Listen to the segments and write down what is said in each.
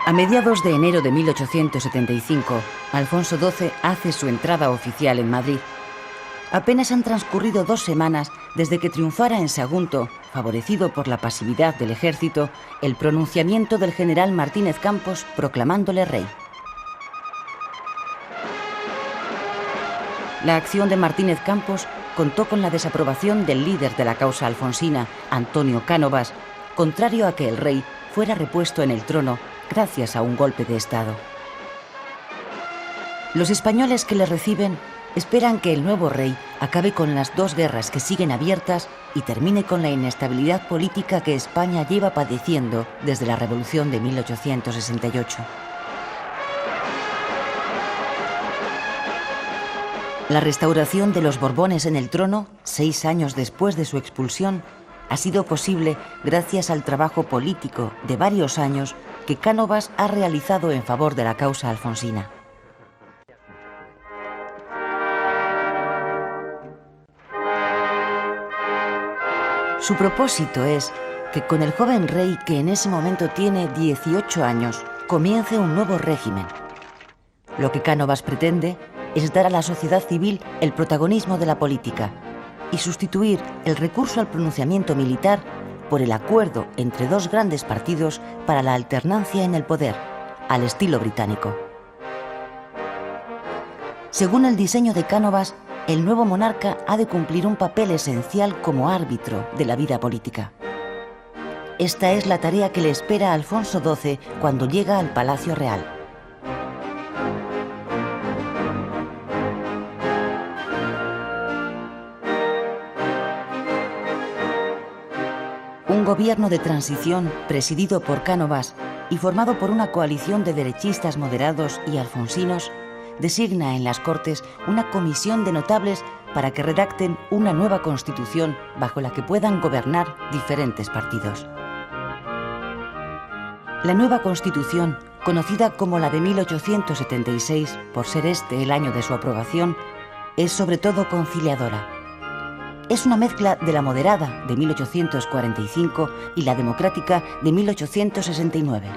A mediados de enero de 1875, Alfonso XII hace su entrada oficial en Madrid. Apenas han transcurrido 2 semanas desde que triunfara en Sagunto, favorecido por la pasividad del ejército, el pronunciamiento del general Martínez Campos proclamándole rey. La acción de Martínez Campos contó con la desaprobación del líder de la causa alfonsina, Antonio Cánovas, contrario a que el rey fuera repuesto en el trono gracias a un golpe de Estado. Los españoles que le reciben esperan que el nuevo rey acabe con las 2 guerras que siguen abiertas y termine con la inestabilidad política que España lleva padeciendo desde la Revolución de 1868. La restauración de los Borbones en el trono, 6 años después de su expulsión, ha sido posible gracias al trabajo político de varios años que Cánovas ha realizado en favor de la causa alfonsina. Su propósito es que con el joven rey, que en ese momento tiene 18 años, comience un nuevo régimen. Lo que Cánovas pretende es dar a la sociedad civil el protagonismo de la política y sustituir el recurso al pronunciamiento militar por el acuerdo entre 2 grandes partidos para la alternancia en el poder, al estilo británico. Según el diseño de Cánovas, el nuevo monarca ha de cumplir un papel esencial como árbitro de la vida política. Esta es la tarea que le espera a Alfonso XII cuando llega al Palacio Real. Un gobierno de transición presidido por Cánovas y formado por una coalición de derechistas moderados y alfonsinos designa en las Cortes una comisión de notables para que redacten una nueva constitución bajo la que puedan gobernar diferentes partidos. La nueva constitución, conocida como la de 1876 por ser este el año de su aprobación, es sobre todo conciliadora. Es una mezcla de la moderada de 1845 y la democrática de 1869.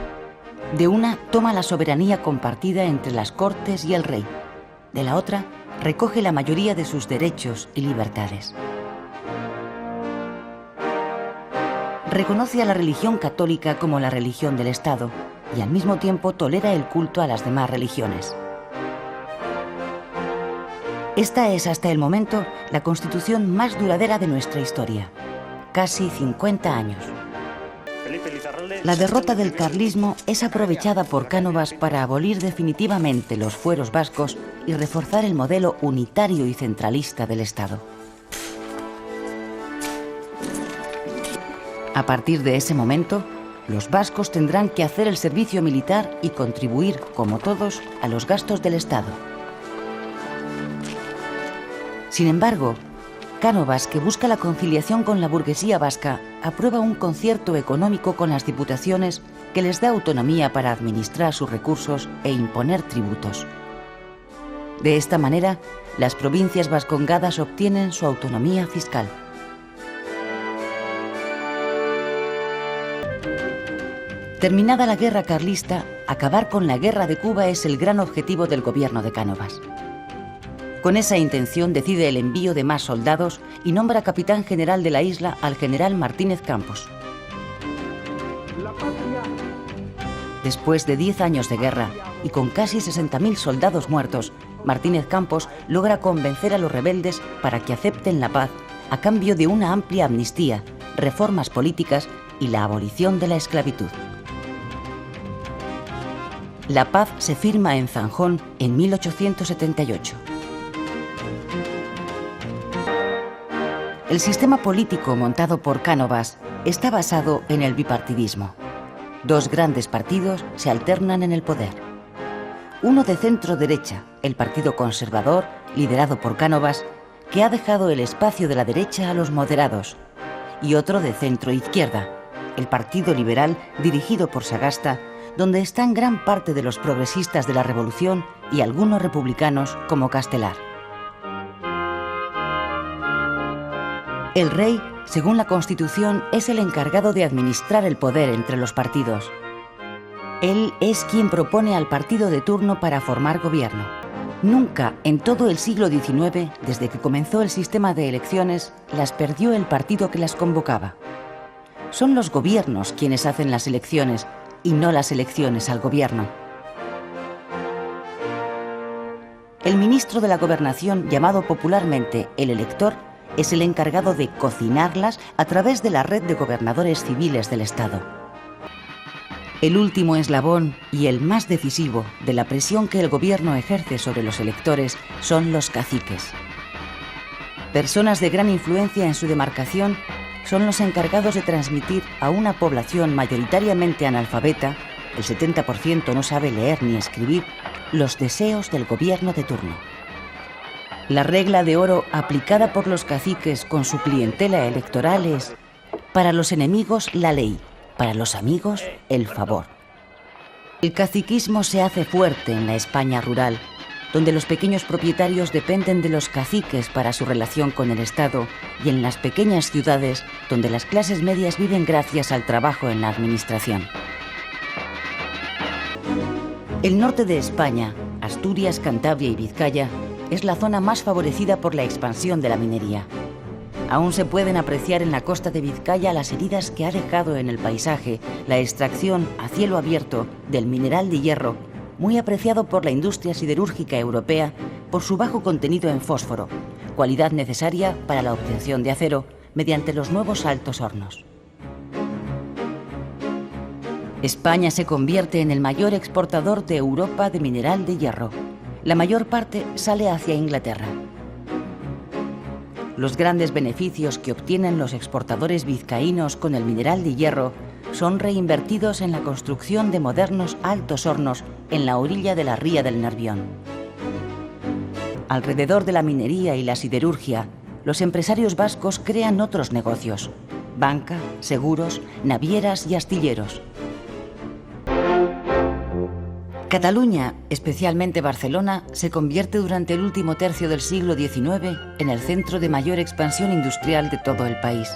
De una toma la soberanía compartida entre las Cortes y el rey. De la otra recoge la mayoría de sus derechos y libertades. Reconoce a la religión católica como la religión del Estado y al mismo tiempo tolera el culto a las demás religiones. Esta es hasta el momento la constitución más duradera de nuestra historia. Casi 50 años. La derrota del carlismo es aprovechada por Cánovas para abolir definitivamente los fueros vascos y reforzar el modelo unitario y centralista del Estado. A partir de ese momento, los vascos tendrán que hacer el servicio militar y contribuir, como todos, a los gastos del Estado. Sin embargo, Cánovas, que busca la conciliación con la burguesía vasca, aprueba un concierto económico con las diputaciones que les da autonomía para administrar sus recursos e imponer tributos. De esta manera, las provincias vascongadas obtienen su autonomía fiscal. Terminada la guerra carlista, acabar con la guerra de Cuba es el gran objetivo del gobierno de Cánovas. Con esa intención decide el envío de más soldados y nombra capitán general de la isla al general Martínez Campos. Después de 10 años de guerra y con casi 60.000 soldados muertos, Martínez Campos logra convencer a los rebeldes para que acepten la paz a cambio de una amplia amnistía, reformas políticas y la abolición de la esclavitud. La paz se firma en Zanjón en 1878. El sistema político montado por Cánovas está basado en el bipartidismo. 2 grandes partidos se alternan en el poder. Uno de centro-derecha, el Partido Conservador, liderado por Cánovas, que ha dejado el espacio de la derecha a los moderados, y otro de centro-izquierda, el Partido Liberal, dirigido por Sagasta, donde están gran parte de los progresistas de la Revolución y algunos republicanos como Castelar. El rey, según la Constitución, es el encargado de administrar el poder entre los partidos. Él es quien propone al partido de turno para formar gobierno. Nunca en todo el siglo XIX, desde que comenzó el sistema de elecciones, las perdió el partido que las convocaba. Son los gobiernos quienes hacen las elecciones y no las elecciones al gobierno. El ministro de la Gobernación, llamado popularmente el elector, es el encargado de cocinarlas a través de la red de gobernadores civiles del Estado. El último eslabón y el más decisivo de la presión que el gobierno ejerce sobre los electores son los caciques. Personas de gran influencia en su demarcación son los encargados de transmitir a una población mayoritariamente analfabeta, el 70% no sabe leer ni escribir, los deseos del gobierno de turno. La regla de oro aplicada por los caciques con su clientela electoral es: para los enemigos la ley, para los amigos el favor. El caciquismo se hace fuerte en la España rural, donde los pequeños propietarios dependen de los caciques para su relación con el Estado, y en las pequeñas ciudades, donde las clases medias viven gracias al trabajo en la administración. El norte de España, Asturias, Cantabria y Vizcaya, es la zona más favorecida por la expansión de la minería. Aún se pueden apreciar en la costa de Vizcaya las heridas que ha dejado en el paisaje la extracción a cielo abierto del mineral de hierro, muy apreciado por la industria siderúrgica europea por su bajo contenido en fósforo, cualidad necesaria para la obtención de acero mediante los nuevos altos hornos. España se convierte en el mayor exportador de Europa de mineral de hierro. La mayor parte sale hacia Inglaterra. Los grandes beneficios que obtienen los exportadores vizcaínos con el mineral de hierro son reinvertidos en la construcción de modernos altos hornos en la orilla de la ría del Nervión. Alrededor de la minería y la siderurgia, los empresarios vascos crean otros negocios: banca, seguros, navieras y astilleros. Cataluña, especialmente Barcelona, se convierte durante el último tercio del siglo XIX en el centro de mayor expansión industrial de todo el país.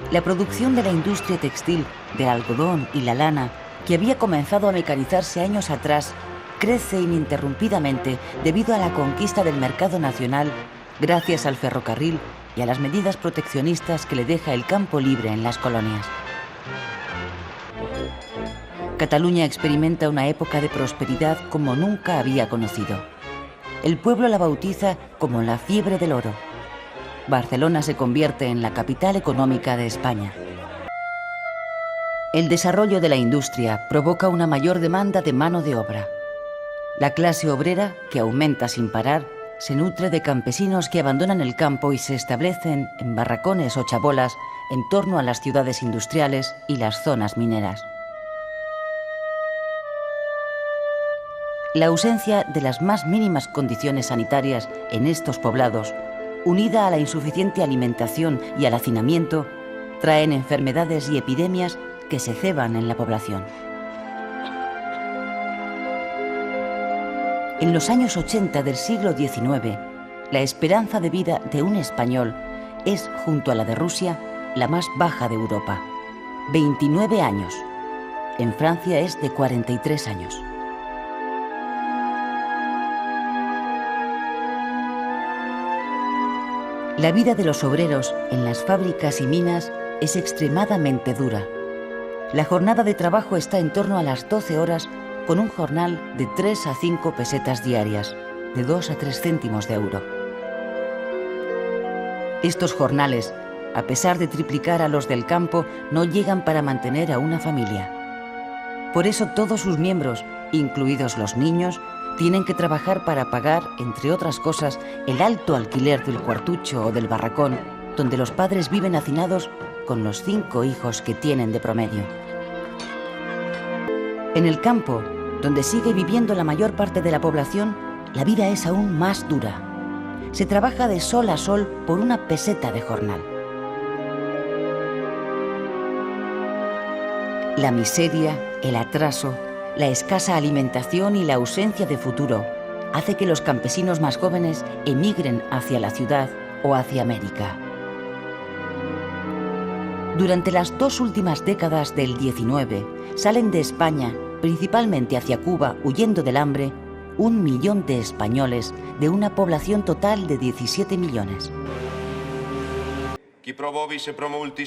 La producción de la industria textil, del algodón y la lana, que había comenzado a mecanizarse años atrás, crece ininterrumpidamente debido a la conquista del mercado nacional, gracias al ferrocarril y a las medidas proteccionistas que le deja el campo libre en las colonias. Cataluña experimenta una época de prosperidad como nunca había conocido. El pueblo la bautiza como la fiebre del oro. Barcelona se convierte en la capital económica de España. El desarrollo de la industria provoca una mayor demanda de mano de obra. La clase obrera, que aumenta sin parar, se nutre de campesinos que abandonan el campo y se establecen en barracones o chabolas en torno a las ciudades industriales y las zonas mineras. La ausencia de las más mínimas condiciones sanitarias en estos poblados, unida a la insuficiente alimentación y al hacinamiento, traen enfermedades y epidemias que se ceban en la población. En los años 80 del siglo XIX, la esperanza de vida de un español es, junto a la de Rusia, la más baja de Europa: 29 años. En Francia es de 43 años. La vida de los obreros en las fábricas y minas es extremadamente dura. La jornada de trabajo está en torno a las 12 horas, con un jornal de 3 a 5 pesetas diarias, de 2 a 3 céntimos de euro. Estos jornales, a pesar de triplicar a los del campo, no llegan para mantener a una familia. Por eso todos sus miembros, incluidos los niños, tienen que trabajar para pagar, entre otras cosas, el alto alquiler del cuartucho o del barracón, donde los padres viven hacinados con los 5 hijos que tienen de promedio. En el campo, donde sigue viviendo la mayor parte de la población, la vida es aún más dura. Se trabaja de sol a sol por una peseta de jornal. La miseria, el atraso, la escasa alimentación y la ausencia de futuro hace que los campesinos más jóvenes emigren hacia la ciudad o hacia América. Durante las 2 últimas décadas del XIX, salen de España, principalmente hacia Cuba, huyendo del hambre, 1 millón de españoles de una población total de 17 millones.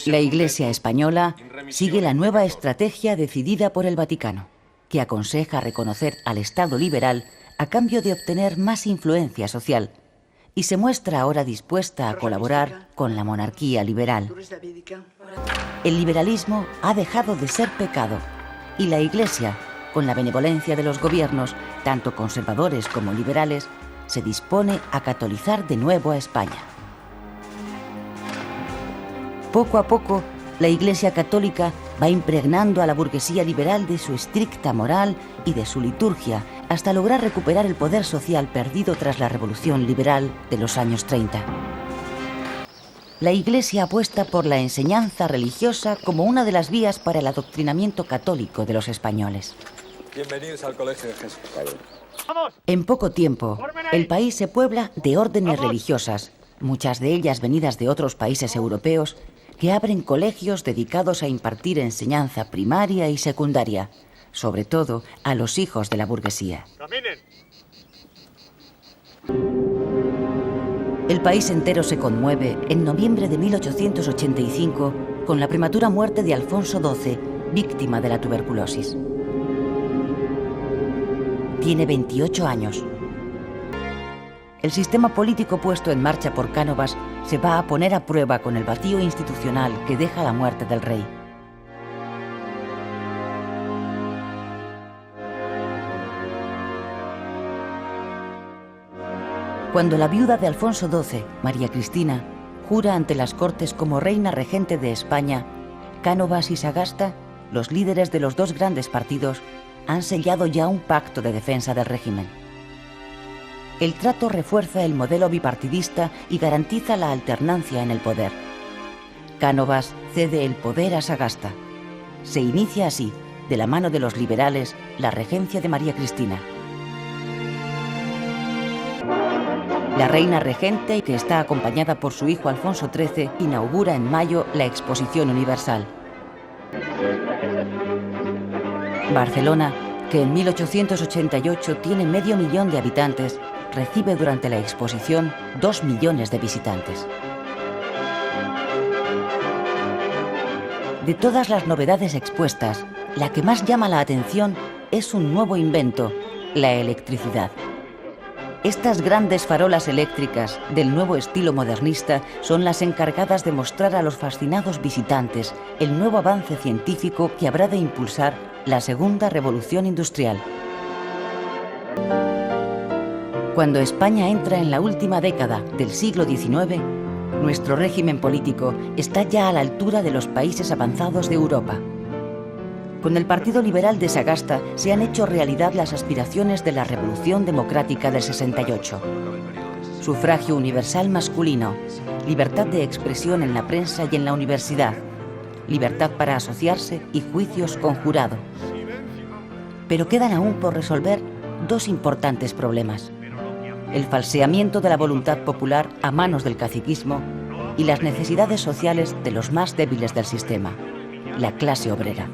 La Iglesia española sigue la nueva estrategia decidida por el Vaticano, que aconseja reconocer al Estado liberal a cambio de obtener más influencia social, y se muestra ahora dispuesta a colaborar con la monarquía liberal. El liberalismo ha dejado de ser pecado y la Iglesia, con la benevolencia de los gobiernos, tanto conservadores como liberales, se dispone a catolizar de nuevo a España. Poco a poco, la Iglesia católica va impregnando a la burguesía liberal de su estricta moral y de su liturgia, hasta lograr recuperar el poder social perdido tras la Revolución Liberal de los años 30. La Iglesia apuesta por la enseñanza religiosa como una de las vías para el adoctrinamiento católico de los españoles. Bienvenidos al Colegio de Jesús. En poco tiempo, el país se puebla de órdenes religiosas, muchas de ellas venidas de otros países europeos, que abren colegios dedicados a impartir enseñanza primaria y secundaria, sobre todo a los hijos de la burguesía. El país entero se conmueve en noviembre de 1885 con la prematura muerte de Alfonso XII, víctima de la tuberculosis. Tiene 28 años. El sistema político puesto en marcha por Cánovas se va a poner a prueba con el vacío institucional que deja la muerte del rey. Cuando la viuda de Alfonso XII, María Cristina, jura ante las Cortes como reina regente de España, Cánovas y Sagasta, los líderes de los dos grandes partidos, han sellado ya un pacto de defensa del régimen. El trato refuerza el modelo bipartidista y garantiza la alternancia en el poder. Cánovas cede el poder a Sagasta. Se inicia así, de la mano de los liberales, la regencia de María Cristina. La reina regente, que está acompañada por su hijo Alfonso XIII, inaugura en mayo la Exposición Universal. Barcelona, que en 1888 tiene 500.000 de habitantes, recibe durante la exposición 2 millones de visitantes. De todas las novedades expuestas, la que más llama la atención es un nuevo invento, la electricidad. Estas grandes farolas eléctricas del nuevo estilo modernista son las encargadas de mostrar a los fascinados visitantes el nuevo avance científico que habrá de impulsar la segunda revolución industrial. Cuando España entra en la última década del siglo XIX, nuestro régimen político está ya a la altura de los países avanzados de Europa. Con el Partido Liberal de Sagasta se han hecho realidad las aspiraciones de la Revolución Democrática del 68. Sufragio universal masculino, libertad de expresión en la prensa y en la universidad, libertad para asociarse y juicios con jurado. Pero quedan aún por resolver 2 importantes problemas: el falseamiento de la voluntad popular a manos del caciquismo y las necesidades sociales de los más débiles del sistema, la clase obrera.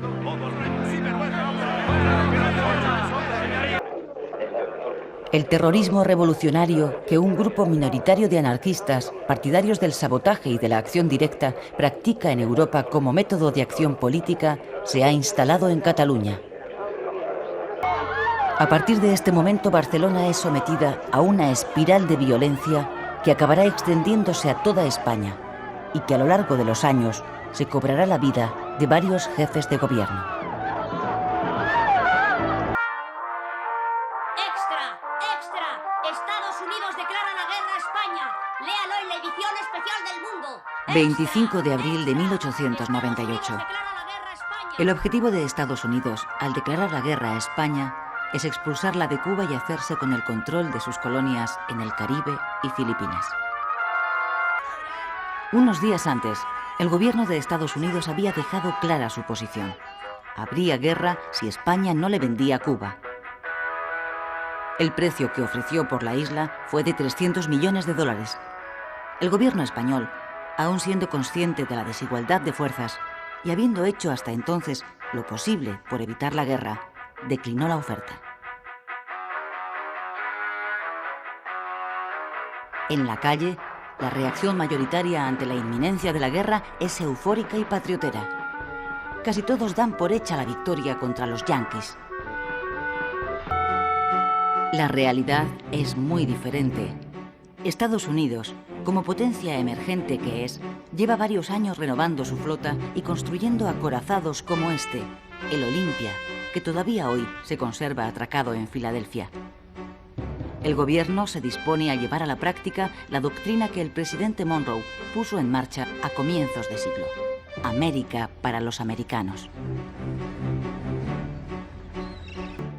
El terrorismo revolucionario que un grupo minoritario de anarquistas, partidarios del sabotaje y de la acción directa, practica en Europa como método de acción política, se ha instalado en Cataluña. A partir de este momento, Barcelona es sometida a una espiral de violencia que acabará extendiéndose a toda España y que a lo largo de los años se cobrará la vida de varios jefes de gobierno. ¡Extra! ¡Extra! Estados Unidos declara la guerra a España. Léalo en la edición especial del mundo. 25 de abril de 1898. El objetivo de Estados Unidos, al declarar la guerra a España, es expulsarla de Cuba y hacerse con el control de sus colonias en el Caribe y Filipinas. Unos días antes, el gobierno de Estados Unidos había dejado clara su posición. Habría guerra si España no le vendía Cuba. El precio que ofreció por la isla fue de $300 millones. El gobierno español Aún siendo consciente de la desigualdad de fuerzas y habiendo hecho hasta entonces lo posible por evitar la guerra, declinó la oferta. En la calle, la reacción mayoritaria ante la inminencia de la guerra es eufórica y patriotera. Casi todos dan por hecha la victoria contra los yanquis. La realidad es muy diferente. Estados Unidos, como potencia emergente que es, lleva varios años renovando su flota y construyendo acorazados como este, el Olympia, que todavía hoy se conserva atracado en Filadelfia. El gobierno se dispone a llevar a la práctica la doctrina que el presidente Monroe puso en marcha a comienzos de siglo: América para los americanos.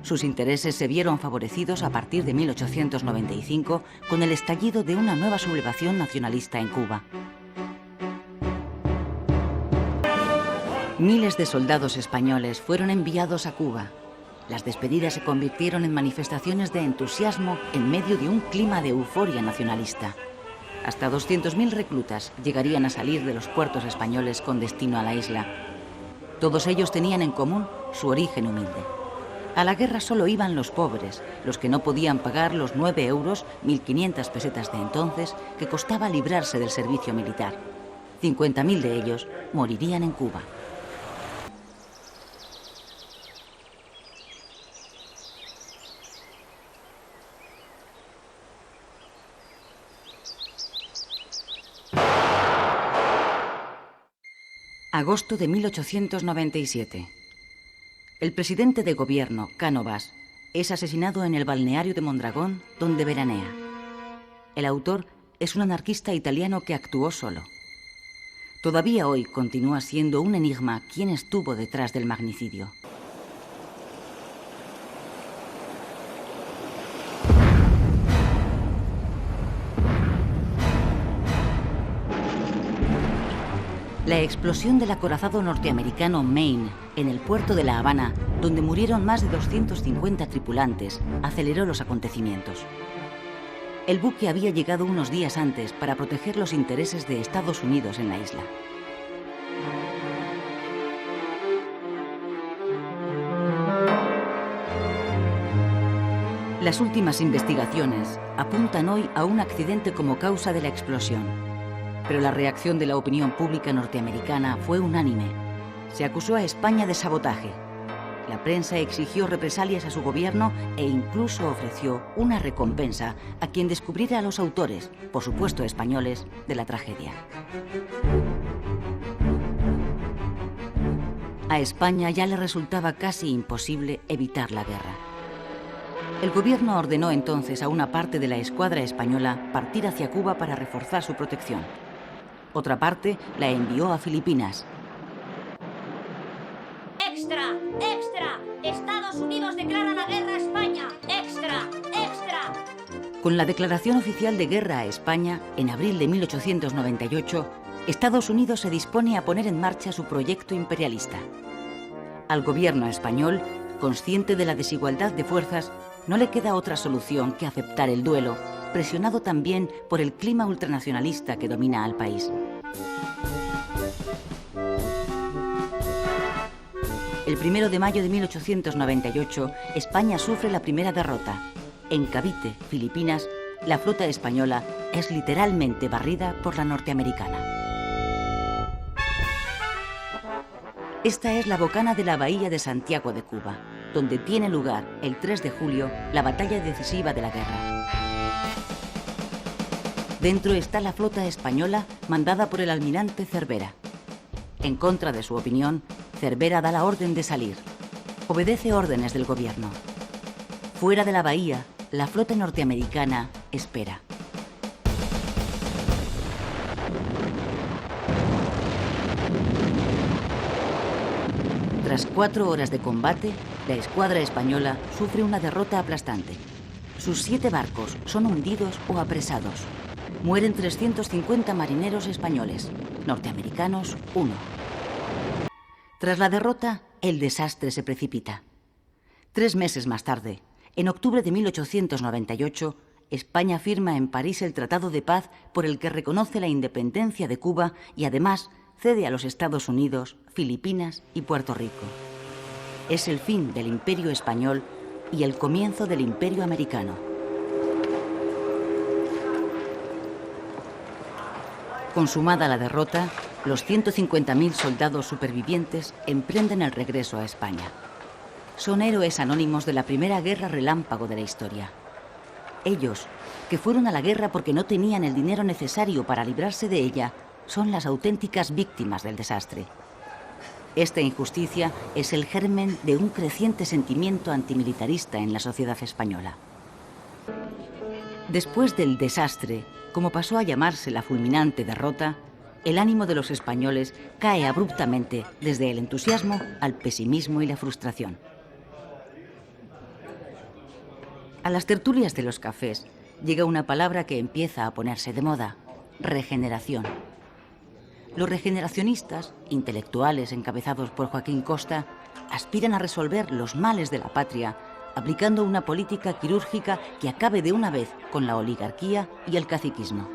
Sus intereses se vieron favorecidos a partir de 1895 con el estallido de una nueva sublevación nacionalista en Cuba. Miles de soldados españoles fueron enviados a Cuba. Las despedidas se convirtieron en manifestaciones de entusiasmo en medio de un clima de euforia nacionalista. Hasta 200.000 reclutas llegarían a salir de los puertos españoles con destino a la isla. Todos ellos tenían en común su origen humilde. A la guerra solo iban los pobres, los que no podían pagar los 9 euros, 1.500 pesetas de entonces, que costaba librarse del servicio militar. 50.000 de ellos morirían en Cuba. Agosto de 1897. El presidente de gobierno, Cánovas, es asesinado en el balneario de Mondragón, donde veranea. El autor es un anarquista italiano que actuó solo. Todavía hoy continúa siendo un enigma quién estuvo detrás del magnicidio. La explosión del acorazado norteamericano Maine en el puerto de La Habana, donde murieron más de 250 tripulantes, aceleró los acontecimientos. El buque había llegado unos días antes para proteger los intereses de Estados Unidos en la isla. Las últimas investigaciones apuntan hoy a un accidente como causa de la explosión. Pero la reacción de la opinión pública norteamericana fue unánime. Se acusó a España de sabotaje. La prensa exigió represalias a su gobierno e incluso ofreció una recompensa a quien descubriera a los autores, por supuesto españoles, de la tragedia. A España ya le resultaba casi imposible evitar la guerra. El gobierno ordenó entonces a una parte de la escuadra española partir hacia Cuba para reforzar su protección. Otra parte la envió a Filipinas. ¡Extra! ¡Extra! ¡Estados Unidos declara la guerra a España! ¡Extra! ¡Extra! Con la declaración oficial de guerra a España, en abril de 1898, Estados Unidos se dispone a poner en marcha su proyecto imperialista. Al gobierno español, consciente de la desigualdad de fuerzas, no le queda otra solución que aceptar el duelo, presionado también por el clima ultranacionalista que domina al país. El 1 de mayo de 1898, España sufre la primera derrota. En Cavite, Filipinas, la flota española es literalmente barrida por la norteamericana. Esta es la bocana de la bahía de Santiago de Cuba, donde tiene lugar el 3 de julio la batalla decisiva de la guerra. Dentro está la flota española mandada por el almirante Cervera. En contra de su opinión, Cervera da la orden de salir. Obedece órdenes del gobierno. Fuera de la bahía, la flota norteamericana espera. Tras 4 horas de combate, la escuadra española sufre una derrota aplastante. Sus 7 barcos son hundidos o apresados. Mueren 350 marineros españoles, norteamericanos 1. Tras la derrota, el desastre se precipita. 3 meses más tarde, en octubre de 1898, España firma en París el Tratado de Paz por el que reconoce la independencia de Cuba y además cede a los Estados Unidos, Filipinas y Puerto Rico. Es el fin del Imperio español y el comienzo del Imperio americano. Consumada la derrota, los 150.000 soldados supervivientes emprenden el regreso a España. Son héroes anónimos de la primera guerra relámpago de la historia. Ellos, que fueron a la guerra porque no tenían el dinero necesario para librarse de ella, son las auténticas víctimas del desastre. Esta injusticia es el germen de un creciente sentimiento antimilitarista en la sociedad española. Después del desastre, como pasó a llamarse la fulminante derrota, el ánimo de los españoles cae abruptamente desde el entusiasmo al pesimismo y la frustración. A las tertulias de los cafés llega una palabra que empieza a ponerse de moda: regeneración. Los regeneracionistas, intelectuales encabezados por Joaquín Costa, aspiran a resolver los males de la patria aplicando una política quirúrgica que acabe de una vez con la oligarquía y el caciquismo.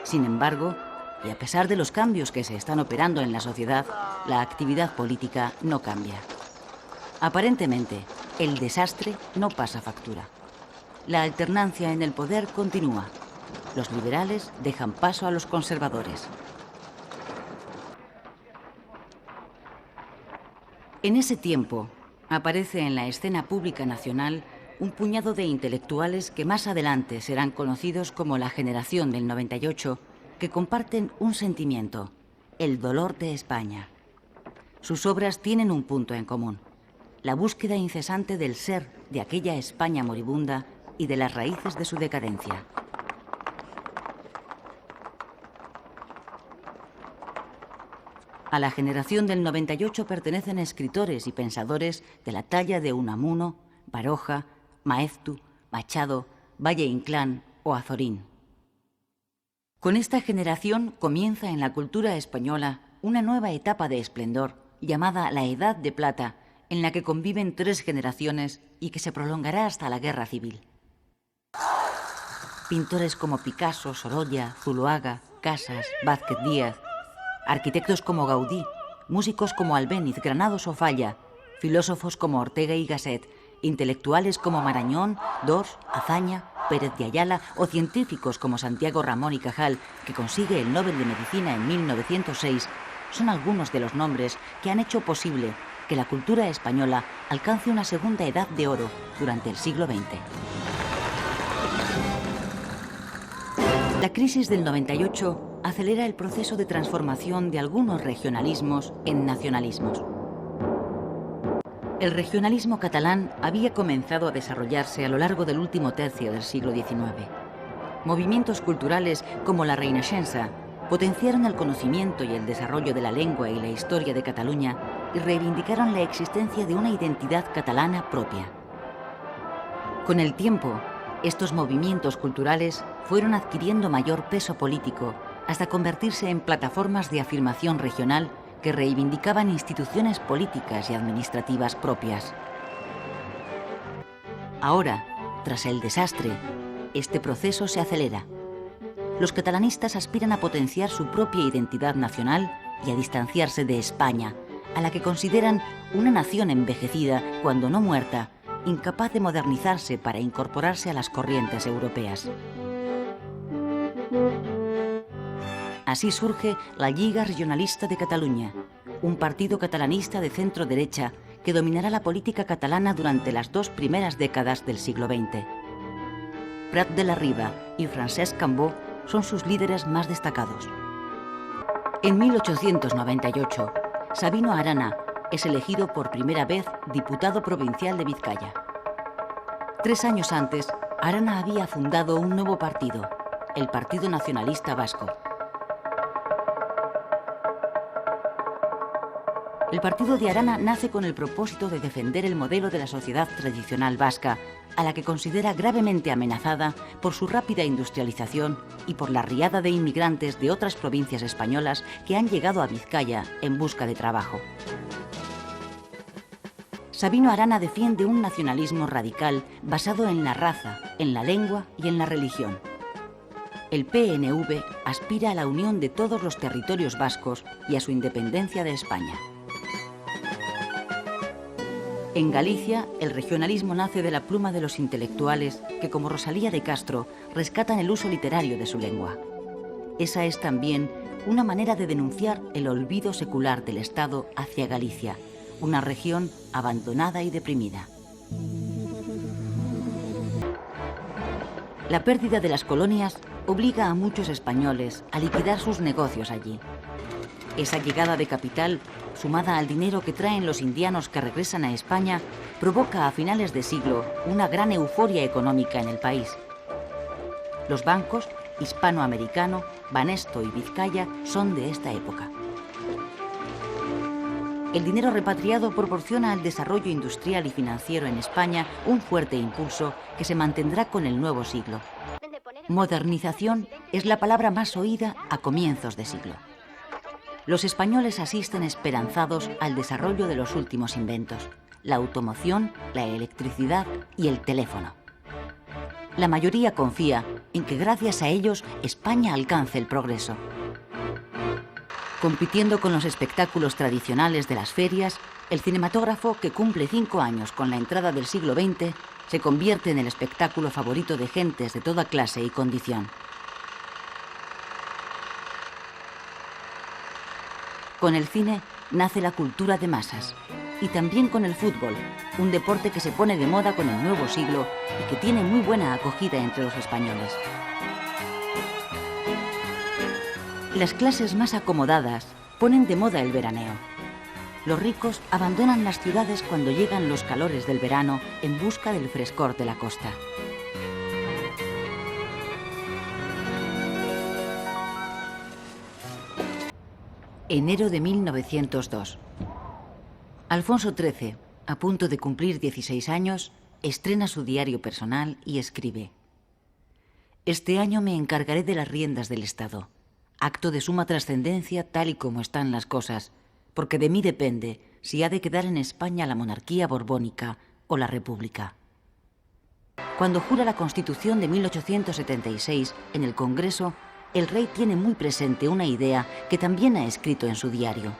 Sin embargo, y a pesar de los cambios que se están operando en la sociedad, la actividad política no cambia. Aparentemente, el desastre no pasa factura. La alternancia en el poder continúa. Los liberales dejan paso a los conservadores. En ese tiempo, aparece en la escena pública nacional un puñado de intelectuales que más adelante serán conocidos como la generación del 98, que comparten un sentimiento: el dolor de España. Sus obras tienen un punto en común: la búsqueda incesante del ser de aquella España moribunda y de las raíces de su decadencia. A la generación del 98 pertenecen escritores y pensadores de la talla de Unamuno, Baroja, Maeztu, Machado, Valle Inclán o Azorín. Con esta generación comienza en la cultura española una nueva etapa de esplendor llamada la Edad de Plata, en la que conviven 3 generaciones y que se prolongará hasta la Guerra Civil. Pintores como Picasso, Sorolla, Zuloaga, Casas, Vázquez Díaz, arquitectos como Gaudí, músicos como Albéniz, Granados o Falla, filósofos como Ortega y Gasset, intelectuales como Marañón, Dors, Azaña, Pérez de Ayala o científicos como Santiago Ramón y Cajal, que consigue el Nobel de Medicina en 1906, son algunos de los nombres que han hecho posible que la cultura española alcance una segunda edad de oro durante el siglo XX. La crisis del 98 acelera el proceso de transformación de algunos regionalismos en nacionalismos. El regionalismo catalán había comenzado a desarrollarse a lo largo del último tercio del siglo XIX. Movimientos culturales como la Reinaixença potenciaron el conocimiento y el desarrollo de la lengua y la historia de Cataluña y reivindicaron la existencia de una identidad catalana propia. Con el tiempo, estos movimientos culturales fueron adquiriendo mayor peso político hasta convertirse en plataformas de afirmación regional que reivindicaban instituciones políticas y administrativas propias. Ahora, tras el desastre, este proceso se acelera. Los catalanistas aspiran a potenciar su propia identidad nacional y a distanciarse de España, a la que consideran una nación envejecida, cuando no muerta, incapaz de modernizarse para incorporarse a las corrientes europeas. Así surge la Lliga Regionalista de Cataluña, un partido catalanista de centro-derecha que dominará la política catalana durante las 2 primeras décadas del siglo XX. Prat de la Riba y Francesc Cambó son sus líderes más destacados. En 1898, Sabino Arana es elegido por primera vez diputado provincial de Vizcaya. 3 años antes, Arana había fundado un nuevo partido, el Partido Nacionalista Vasco. El partido de Arana nace con el propósito de defender el modelo de la sociedad tradicional vasca, a la que considera gravemente amenazada por su rápida industrialización y por la riada de inmigrantes de otras provincias españolas que han llegado a Vizcaya en busca de trabajo. Sabino Arana defiende un nacionalismo radical basado en la raza, en la lengua y en la religión. El PNV aspira a la unión de todos los territorios vascos y a su independencia de España. En Galicia, el regionalismo nace de la pluma de los intelectuales que, como Rosalía de Castro, rescatan el uso literario de su lengua. Esa es también una manera de denunciar el olvido secular del Estado hacia Galicia, una región abandonada y deprimida. La pérdida de las colonias obliga a muchos españoles a liquidar sus negocios allí. Esa llegada de capital, sumada al dinero que traen los indianos que regresan a España, provoca a finales de siglo una gran euforia económica en el país. Los bancos, Hispanoamericano, Banesto y Vizcaya, son de esta época. El dinero repatriado proporciona al desarrollo industrial y financiero en España un fuerte impulso que se mantendrá con el nuevo siglo. Modernización es la palabra más oída a comienzos de siglo. Los españoles asisten esperanzados al desarrollo de los últimos inventos: la automoción, la electricidad y el teléfono. La mayoría confía en que gracias a ellos España alcance el progreso. Compitiendo con los espectáculos tradicionales de las ferias, el cinematógrafo, que cumple 5 años con la entrada del siglo XX, se convierte en el espectáculo favorito de gentes de toda clase y condición. Con el cine nace la cultura de masas, y también con el fútbol, un deporte que se pone de moda con el nuevo siglo y que tiene muy buena acogida entre los españoles. Las clases más acomodadas ponen de moda el veraneo. Los ricos abandonan las ciudades cuando llegan los calores del verano en busca del frescor de la costa. Enero de 1902. Alfonso XIII, a punto de cumplir 16 años, estrena su diario personal y escribe: «Este año me encargaré de las riendas del Estado, acto de suma trascendencia tal y como están las cosas, porque de mí depende si ha de quedar en España la monarquía borbónica o la república». Cuando jura la Constitución de 1876 en el Congreso, el rey tiene muy presente una idea que también ha escrito en su diario: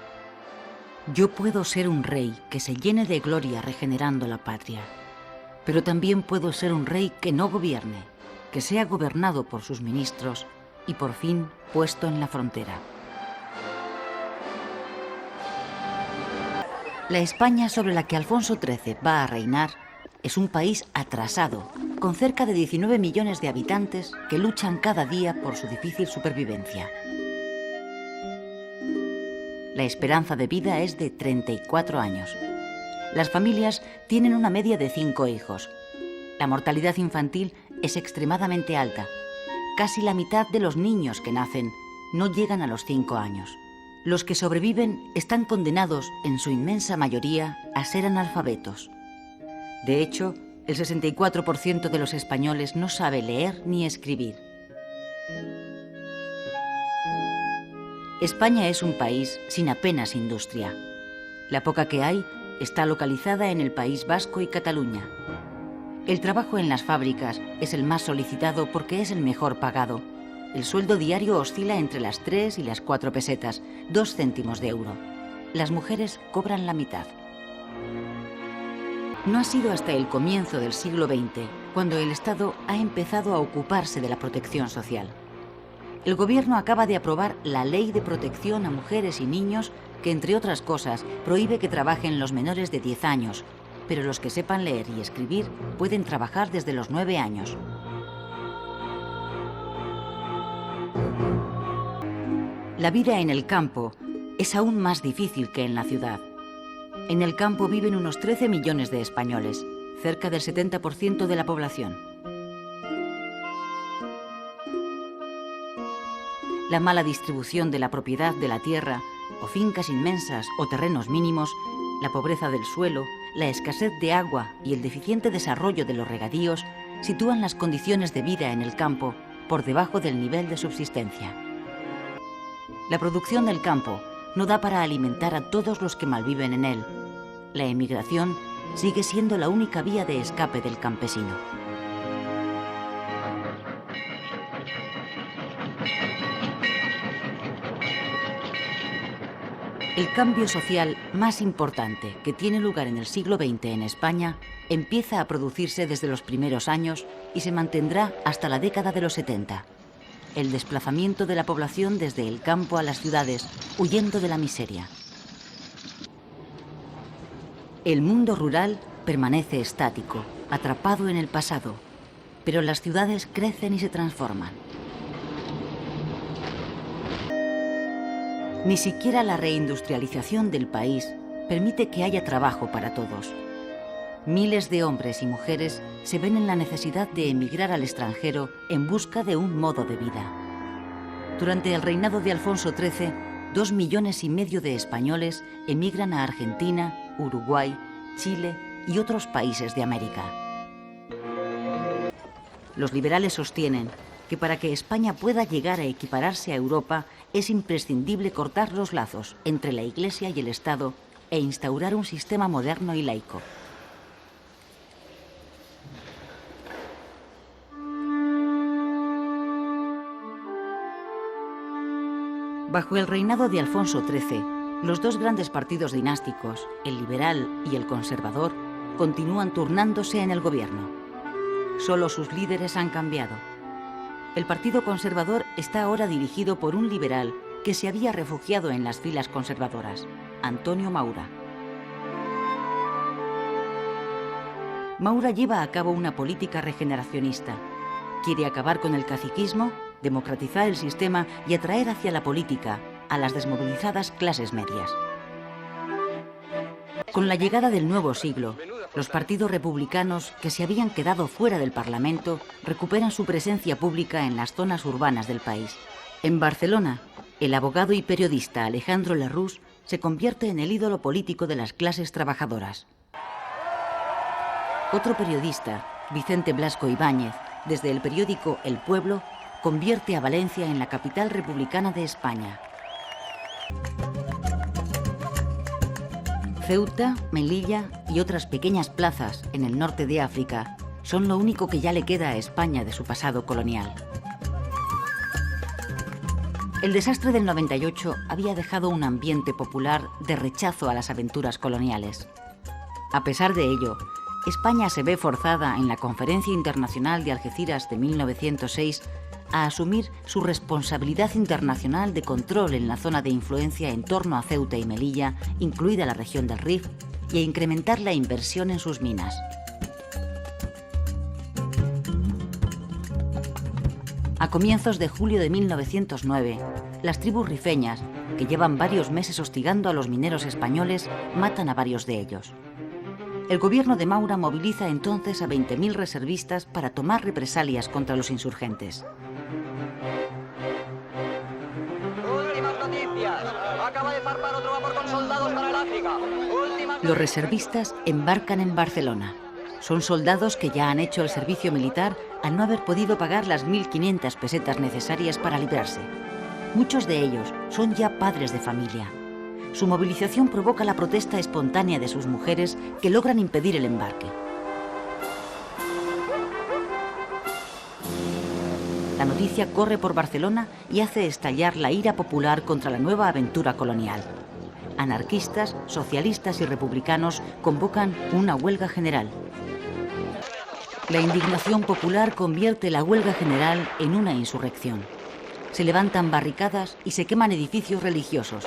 «Yo puedo ser un rey que se llene de gloria regenerando la patria, pero también puedo ser un rey que no gobierne, que sea gobernado por sus ministros y por fin puesto en la frontera». La España sobre la que Alfonso XIII va a reinar es un país atrasado, con cerca de 19 millones de habitantes que luchan cada día por su difícil supervivencia. La esperanza de vida es de 34 años. Las familias tienen una media de 5 hijos. La mortalidad infantil es extremadamente alta. Casi la mitad de los niños que nacen no llegan a los 5 años. Los que sobreviven están condenados, en su inmensa mayoría, a ser analfabetos. De hecho, el 64% de los españoles no sabe leer ni escribir. España es un país sin apenas industria. La poca que hay está localizada en el País Vasco y Cataluña. El trabajo en las fábricas es el más solicitado porque es el mejor pagado. El sueldo diario oscila entre las 3 y las 4 pesetas, 2 céntimos de euro. Las mujeres cobran la mitad. No ha sido hasta el comienzo del siglo XX cuando el Estado ha empezado a ocuparse de la protección social. El Gobierno acaba de aprobar la Ley de Protección a Mujeres y Niños que, entre otras cosas, prohíbe que trabajen los menores de 10 años, pero los que sepan leer y escribir pueden trabajar desde los 9 años. La vida en el campo es aún más difícil que en la ciudad. En el campo viven unos 13 millones de españoles, cerca del 70% de la población. La mala distribución de la propiedad de la tierra, o fincas inmensas o terrenos mínimos, la pobreza del suelo, la escasez de agua y el deficiente desarrollo de los regadíos sitúan las condiciones de vida en el campo por debajo del nivel de subsistencia. La producción del campo no da para alimentar a todos los que malviven en él. La emigración sigue siendo la única vía de escape del campesino. El cambio social más importante que tiene lugar en el siglo XX en España empieza a producirse desde los primeros años y se mantendrá hasta la década de los 70. El desplazamiento de la población desde el campo a las ciudades, huyendo de la miseria. El mundo rural permanece estático, atrapado en el pasado, pero las ciudades crecen y se transforman. Ni siquiera la reindustrialización del país permite que haya trabajo para todos. Miles de hombres y mujeres se ven en la necesidad de emigrar al extranjero en busca de un modo de vida. Durante el reinado de Alfonso XIII, 2,5 millones de españoles emigran a Argentina, Uruguay, Chile y otros países de América. Los liberales sostienen que para que España pueda llegar a equipararse a Europa es imprescindible cortar los lazos entre la Iglesia y el Estado e instaurar un sistema moderno y laico. Bajo el reinado de Alfonso XIII, los dos grandes partidos dinásticos, el liberal y el conservador, continúan turnándose en el gobierno. Solo sus líderes han cambiado. El Partido Conservador está ahora dirigido por un liberal que se había refugiado en las filas conservadoras, Antonio Maura. Maura lleva a cabo una política regeneracionista. Quiere acabar con el caciquismo, democratizar el sistema y atraer hacia la política a las desmovilizadas clases medias. Con la llegada del nuevo siglo, los partidos republicanos que se habían quedado fuera del Parlamento recuperan su presencia pública en las zonas urbanas del país. En Barcelona, el abogado y periodista Alejandro Lerroux se convierte en el ídolo político de las clases trabajadoras. Otro periodista, Vicente Blasco Ibáñez, desde el periódico El Pueblo, convierte a Valencia en la capital republicana de España. Ceuta, Melilla y otras pequeñas plazas en el norte de África son lo único que ya le queda a España de su pasado colonial. El desastre del 98 había dejado un ambiente popular de rechazo a las aventuras coloniales. A pesar de ello, España se ve forzada en la Conferencia Internacional de Algeciras de 1906 a asumir su responsabilidad internacional de control en la zona de influencia en torno a Ceuta y Melilla, incluida la región del Rif, y a incrementar la inversión en sus minas. A comienzos de julio de 1909, las tribus rifeñas, que llevan varios meses hostigando a los mineros españoles, matan a varios de ellos. El gobierno de Maura moviliza entonces a 20.000 reservistas para tomar represalias contra los insurgentes. Acaba de zarpar otro vapor con soldados para el África. Los reservistas embarcan en Barcelona. Son soldados que ya han hecho el servicio militar al no haber podido pagar las 1.500 pesetas necesarias para librarse. Muchos de ellos son ya padres de familia. Su movilización provoca la protesta espontánea de sus mujeres que logran impedir el embarque. La noticia corre por Barcelona y hace estallar la ira popular contra la nueva aventura colonial. Anarquistas, socialistas y republicanos convocan una huelga general. La indignación popular convierte la huelga general en una insurrección. Se levantan barricadas y se queman edificios religiosos.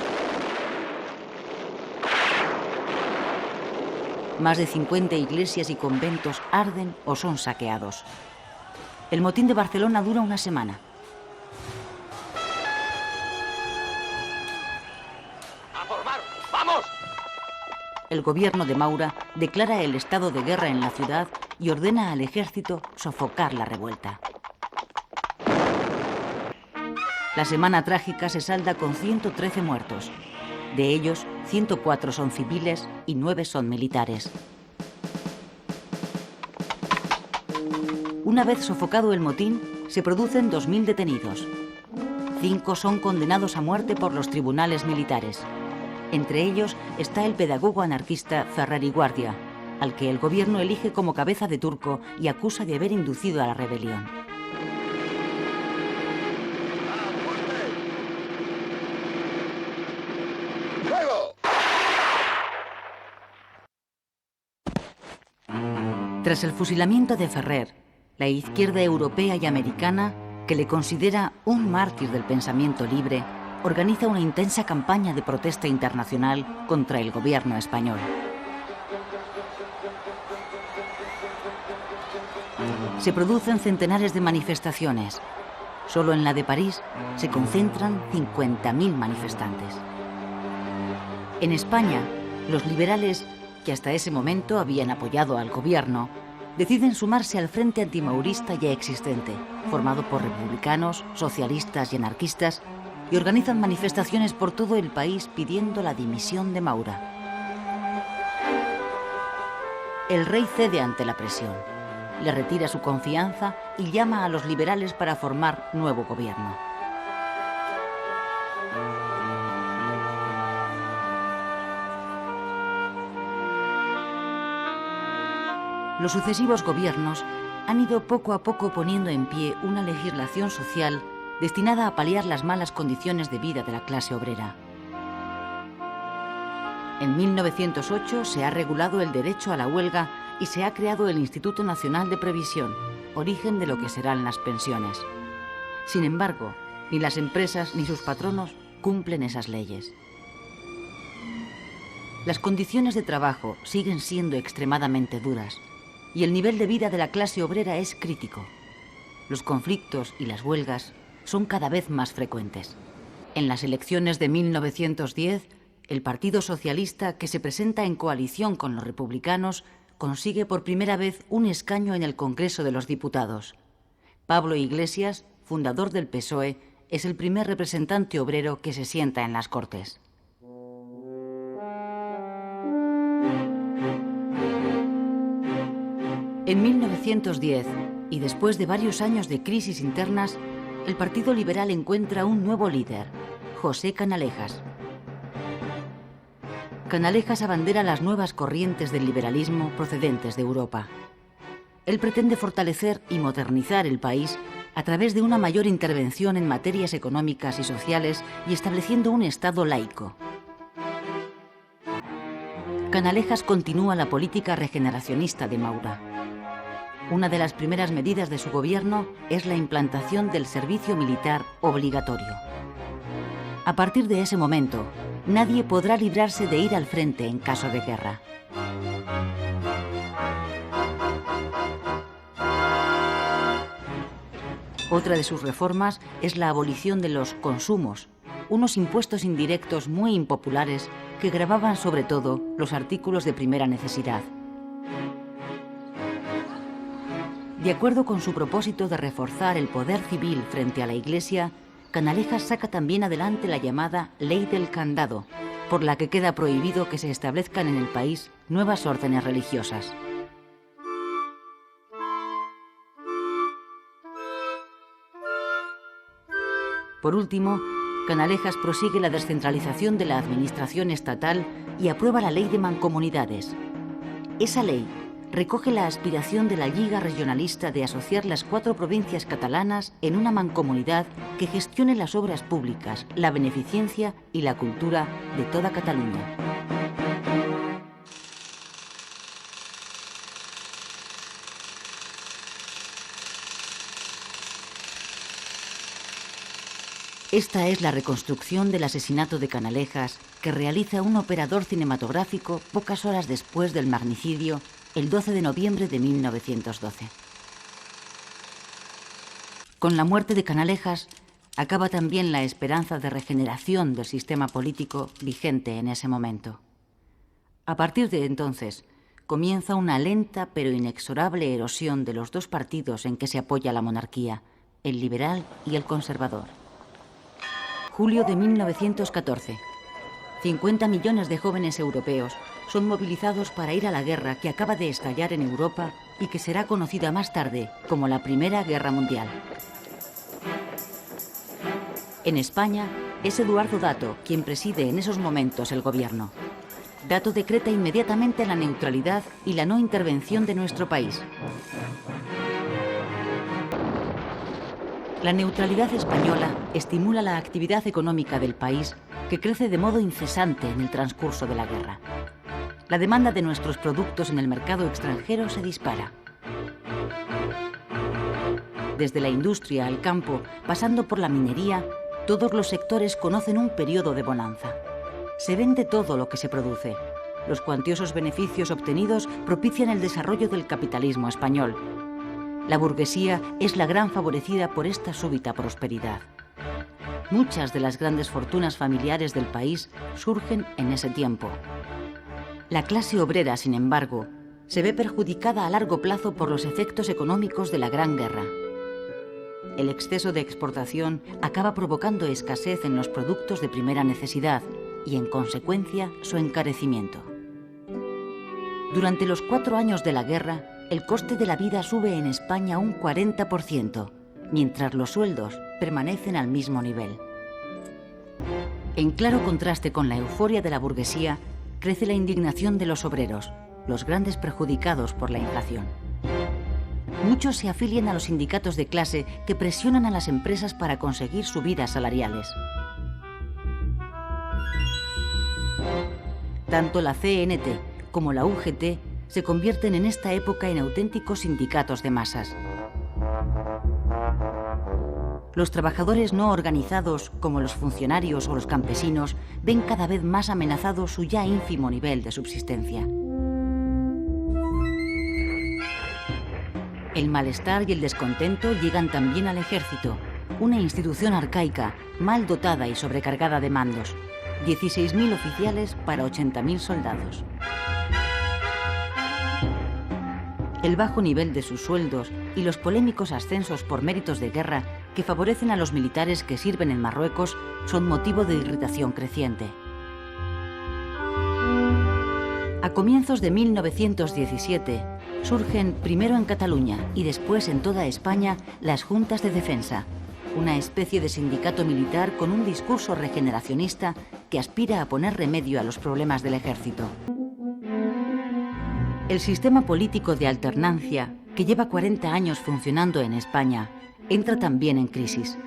Más de 50 iglesias y conventos arden o son saqueados. El motín de Barcelona dura una semana. ¡A formar! ¡Vamos! El gobierno de Maura declara el estado de guerra en la ciudad y ordena al ejército sofocar la revuelta. La semana trágica se salda con 113 muertos. De ellos, 104 son civiles y 9 son militares. Una vez sofocado el motín, se producen 2.000 detenidos. 5 son condenados a muerte por los tribunales militares. Entre ellos está el pedagogo anarquista Ferrer i Guàrdia, al que el gobierno elige como cabeza de turco y acusa de haber inducido a la rebelión. Tras el fusilamiento de Ferrer, la izquierda europea y americana, que le considera un mártir del pensamiento libre, organiza una intensa campaña de protesta internacional contra el gobierno español. Se producen centenares de manifestaciones. Solo en la de París se concentran 50.000 manifestantes. En España, los liberales, que hasta ese momento habían apoyado al gobierno, deciden sumarse al frente antimaurista ya existente, formado por republicanos, socialistas y anarquistas, y organizan manifestaciones por todo el país pidiendo la dimisión de Maura. El rey cede ante la presión, le retira su confianza y llama a los liberales para formar nuevo gobierno. Los sucesivos gobiernos han ido poco a poco poniendo en pie una legislación social destinada a paliar las malas condiciones de vida de la clase obrera. En 1908 se ha regulado el derecho a la huelga y se ha creado el Instituto Nacional de Previsión, origen de lo que serán las pensiones. Sin embargo, ni las empresas ni sus patronos cumplen esas leyes. Las condiciones de trabajo siguen siendo extremadamente duras y el nivel de vida de la clase obrera es crítico. Los conflictos y las huelgas son cada vez más frecuentes. En las elecciones de 1910, el Partido Socialista, que se presenta en coalición con los republicanos, consigue por primera vez un escaño en el Congreso de los Diputados. Pablo Iglesias, fundador del PSOE, es el primer representante obrero que se sienta en las Cortes. En 1910, y después de varios años de crisis internas, el Partido Liberal encuentra un nuevo líder, José Canalejas. Canalejas abandera las nuevas corrientes del liberalismo procedentes de Europa. Él pretende fortalecer y modernizar el país a través de una mayor intervención en materias económicas y sociales y estableciendo un Estado laico. Canalejas continúa la política regeneracionista de Maura. Una de las primeras medidas de su gobierno es la implantación del servicio militar obligatorio. A partir de ese momento, nadie podrá librarse de ir al frente en caso de guerra. Otra de sus reformas es la abolición de los consumos, unos impuestos indirectos muy impopulares que gravaban sobre todo los artículos de primera necesidad. De acuerdo con su propósito de reforzar el poder civil frente a la Iglesia, Canalejas saca también adelante la llamada Ley del Candado, por la que queda prohibido que se establezcan en el país nuevas órdenes religiosas. Por último, Canalejas prosigue la descentralización de la administración estatal y aprueba la Ley de Mancomunidades. Esa ley recoge la aspiración de la Lliga Regionalista de asociar las 4 provincias catalanas en una mancomunidad que gestione las obras públicas, la beneficencia y la cultura de toda Cataluña. Esta es la reconstrucción del asesinato de Canalejas que realiza un operador cinematográfico pocas horas después del magnicidio, el 12 de noviembre de 1912. Con la muerte de Canalejas acaba también la esperanza de regeneración del sistema político vigente en ese momento. A partir de entonces, comienza una lenta pero inexorable erosión de los dos partidos en que se apoya la monarquía, el liberal y el conservador. Julio de 1914. 50 millones de jóvenes europeos son movilizados para ir a la guerra que acaba de estallar en Europa y que será conocida más tarde como la Primera Guerra Mundial. En España es Eduardo Dato quien preside en esos momentos el gobierno. Dato decreta inmediatamente la neutralidad y la no intervención de nuestro país. La neutralidad española estimula la actividad económica del país, que crece de modo incesante en el transcurso de la guerra. La demanda de nuestros productos en el mercado extranjero se dispara. Desde la industria al campo, pasando por la minería, todos los sectores conocen un periodo de bonanza. Se vende todo lo que se produce. Los cuantiosos beneficios obtenidos propician el desarrollo del capitalismo español. La burguesía es la gran favorecida por esta súbita prosperidad. Muchas de las grandes fortunas familiares del país surgen en ese tiempo. La clase obrera, sin embargo, se ve perjudicada a largo plazo por los efectos económicos de la Gran Guerra. El exceso de exportación acaba provocando escasez en los productos de primera necesidad y, en consecuencia, su encarecimiento. Durante los 4 años de la guerra, el coste de la vida sube en España un 40%, mientras los sueldos permanecen al mismo nivel. En claro contraste con la euforia de la burguesía, crece la indignación de los obreros, los grandes perjudicados por la inflación. Muchos se afilian a los sindicatos de clase que presionan a las empresas para conseguir subidas salariales. Tanto la CNT como la UGT se convierten en esta época en auténticos sindicatos de masas. Los trabajadores no organizados, como los funcionarios o los campesinos, ven cada vez más amenazado su ya ínfimo nivel de subsistencia. El malestar y el descontento llegan también al ejército, una institución arcaica, mal dotada y sobrecargada de mandos. 16.000 oficiales para 80.000 soldados. El bajo nivel de sus sueldos y los polémicos ascensos por méritos de guerra que favorecen a los militares que sirven en Marruecos son motivo de irritación creciente. A comienzos de 1917 surgen primero en Cataluña y después en toda España las Juntas de Defensa, una especie de sindicato militar con un discurso regeneracionista que aspira a poner remedio a los problemas del ejército. El sistema político de alternancia, que lleva 40 años funcionando en España, entra también en crisis.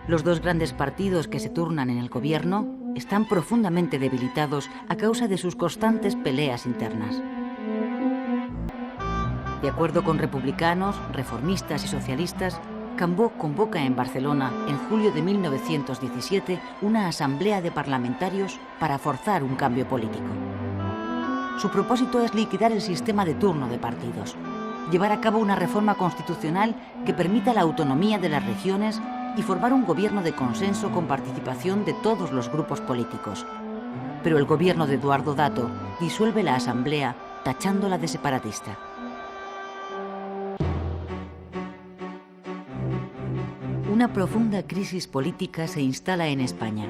Los dos grandes partidos que se turnan en el gobierno están profundamente debilitados a causa de sus constantes peleas internas. De acuerdo con republicanos, reformistas y socialistas, Cambó convoca en Barcelona, en julio de 1917, una asamblea de parlamentarios para forzar un cambio político. Su propósito es liquidar el sistema de turno de partidos, llevar a cabo una reforma constitucional que permita la autonomía de las regiones y formar un gobierno de consenso con participación de todos los grupos políticos. Pero el gobierno de Eduardo Dato disuelve la asamblea tachándola de separatista. Una profunda crisis política se instala en España.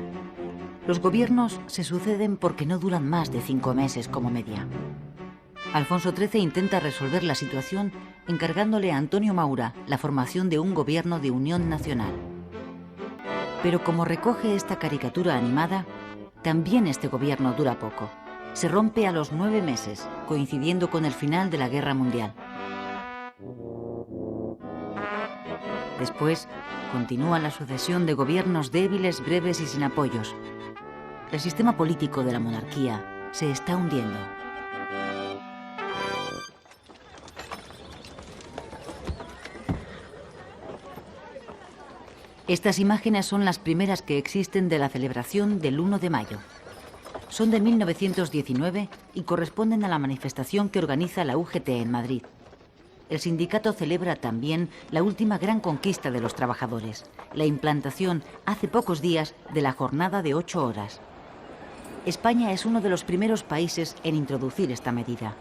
Los gobiernos se suceden porque no duran más de 5 meses como media. Alfonso XIII intenta resolver la situación encargándole a Antonio Maura la formación de un gobierno de unión nacional. Pero como recoge esta caricatura animada, también este gobierno dura poco. Se rompe a los 9 meses, coincidiendo con el final de la Guerra Mundial. Después, continúa la sucesión de gobiernos débiles, breves y sin apoyos. El sistema político de la monarquía se está hundiendo. Estas imágenes son las primeras que existen de la celebración del 1 de mayo. Son de 1919 y corresponden a la manifestación que organiza la UGT en Madrid. El sindicato celebra también la última gran conquista de los trabajadores, la implantación hace pocos días de la jornada de 8 horas. España es uno de los primeros países en introducir esta medida.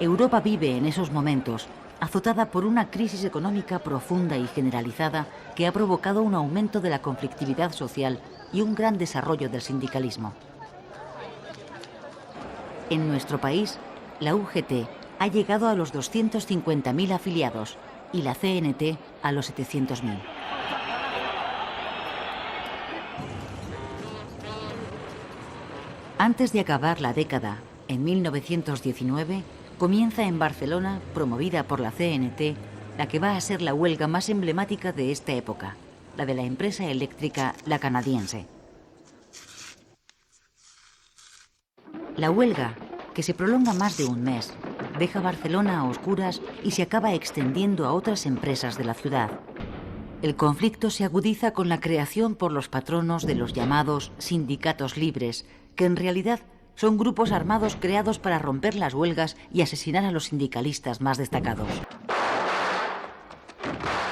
Europa vive en esos momentos azotada por una crisis económica profunda y generalizada que ha provocado un aumento de la conflictividad social y un gran desarrollo del sindicalismo. En nuestro país, la UGT ha llegado a los 250.000 afiliados y la CNT a los 700.000. Antes de acabar la década, en 1919, comienza en Barcelona, promovida por la CNT, la que va a ser la huelga más emblemática de esta época, la de la empresa eléctrica La Canadiense. La huelga, que se prolonga más de un mes, deja Barcelona a oscuras y se acaba extendiendo a otras empresas de la ciudad. El conflicto se agudiza con la creación por los patronos de los llamados sindicatos libres, que en realidad son grupos armados creados para romper las huelgas y asesinar a los sindicalistas más destacados.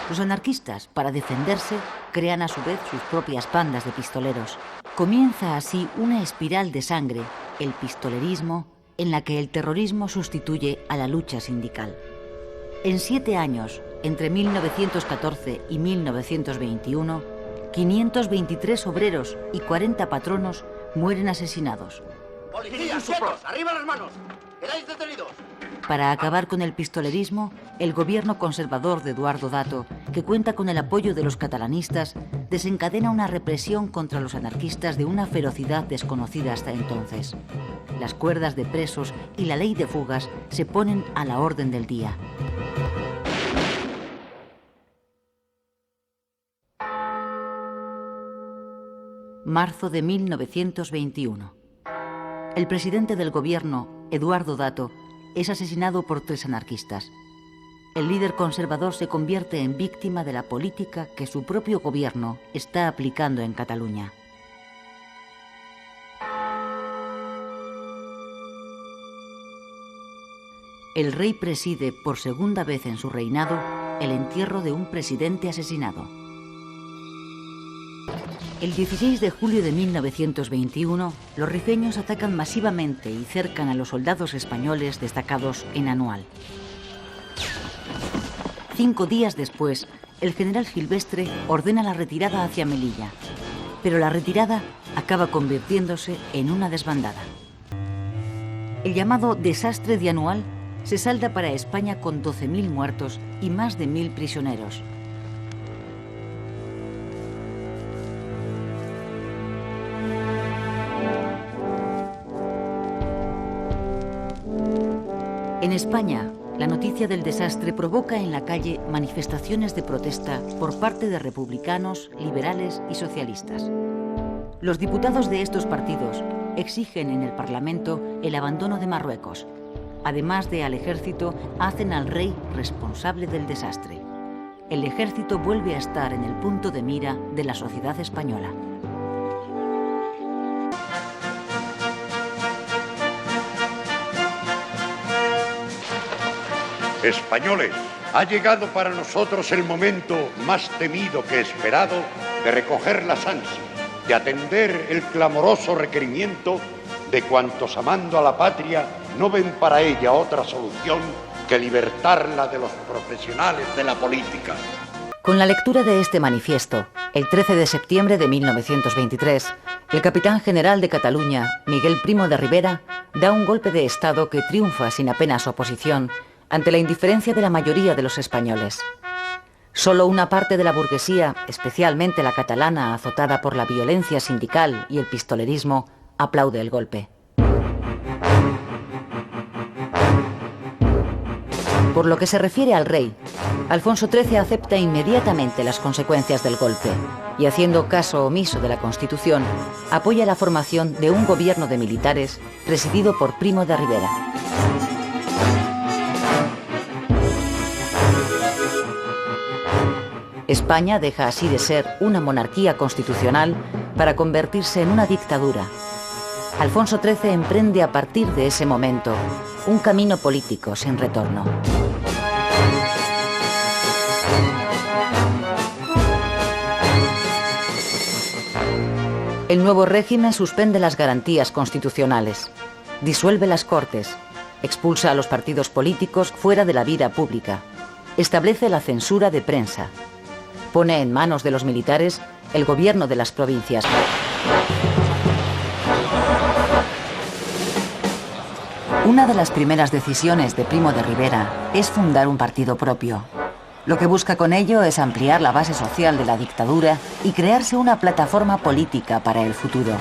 Los anarquistas, para defenderse, crean a su vez sus propias bandas de pistoleros. Comienza así una espiral de sangre, el pistolerismo, en la que el terrorismo sustituye a la lucha sindical. En 7 años, entre 1914 y 1921, 523 obreros y 40 patronos mueren asesinados. ¡Policías, quietos! ¡Arriba las manos! ¡Quedáis detenidos! Para acabar con el pistolerismo, el gobierno conservador de Eduardo Dato, que cuenta con el apoyo de los catalanistas, desencadena una represión contra los anarquistas de una ferocidad desconocida hasta entonces. Las cuerdas de presos y la ley de fugas se ponen a la orden del día. Marzo de 1921. El presidente del gobierno, Eduardo Dato, es asesinado por 3 anarquistas. El líder conservador se convierte en víctima de la política que su propio gobierno está aplicando en Cataluña. El rey preside por segunda vez en su reinado el entierro de un presidente asesinado. El 16 de julio de 1921, los rifeños atacan masivamente y cercan a los soldados españoles destacados en Anual. 5 días después, el general Silvestre ordena la retirada hacia Melilla, pero la retirada acaba convirtiéndose en una desbandada. El llamado desastre de Anual se salda para España con 12.000 muertos y más de 1.000 prisioneros. En España, la noticia del desastre provoca en la calle manifestaciones de protesta por parte de republicanos, liberales y socialistas. Los diputados de estos partidos exigen en el Parlamento el abandono de Marruecos. Además de al ejército, hacen al rey responsable del desastre. El ejército vuelve a estar en el punto de mira de la sociedad española. Españoles, ha llegado para nosotros el momento más temido que esperado de recoger las ansias, de atender el clamoroso requerimiento de cuantos amando a la patria no ven para ella otra solución que libertarla de los profesionales de la política. Con la lectura de este manifiesto, el 13 de septiembre de 1923, el capitán general de Cataluña, Miguel Primo de Rivera, da un golpe de Estado que triunfa sin apenas oposición ante la indiferencia de la mayoría de los españoles. Solo una parte de la burguesía, especialmente la catalana azotada por la violencia sindical y el pistolerismo, aplaude el golpe. Por lo que se refiere al rey, Alfonso XIII acepta inmediatamente las consecuencias del golpe y, haciendo caso omiso de la Constitución, apoya la formación de un gobierno de militares presidido por Primo de Rivera. España deja así de ser una monarquía constitucional para convertirse en una dictadura. Alfonso XIII emprende a partir de ese momento un camino político sin retorno. El nuevo régimen suspende las garantías constitucionales, disuelve las Cortes, expulsa a los partidos políticos fuera de la vida pública, establece la censura de prensa, pone en manos de los militares el gobierno de las provincias. Una de las primeras decisiones de Primo de Rivera es fundar un partido propio. Lo que busca con ello es ampliar la base social de la dictadura y crearse una plataforma política para el futuro.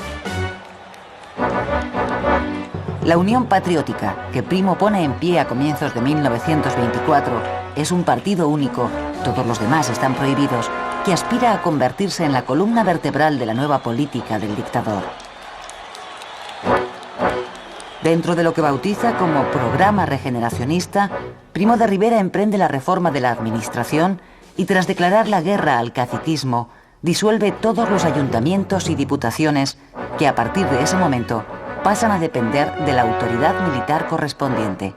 La Unión Patriótica, que Primo pone en pie a comienzos de 1924, es un partido único, todos los demás están prohibidos, que aspira a convertirse en la columna vertebral de la nueva política del dictador. Dentro de lo que bautiza como programa regeneracionista, Primo de Rivera emprende la reforma de la administración y, tras declarar la guerra al caciquismo, disuelve todos los ayuntamientos y diputaciones que a partir de ese momento pasan a depender de la autoridad militar correspondiente.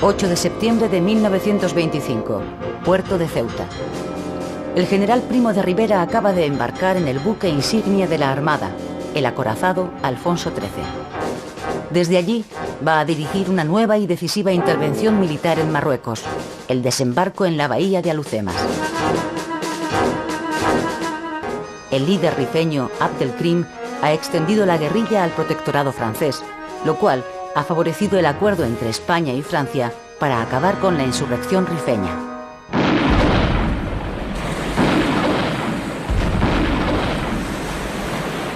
8 de septiembre de 1925, puerto de Ceuta. El general Primo de Rivera acaba de embarcar en el buque insignia de la Armada, el acorazado Alfonso XIII. Desde allí va a dirigir una nueva y decisiva intervención militar en Marruecos, el desembarco en la bahía de Alhucemas. El líder rifeño Abdelkrim ha extendido la guerrilla al protectorado francés, lo cual ha favorecido el acuerdo entre España y Francia para acabar con la insurrección rifeña.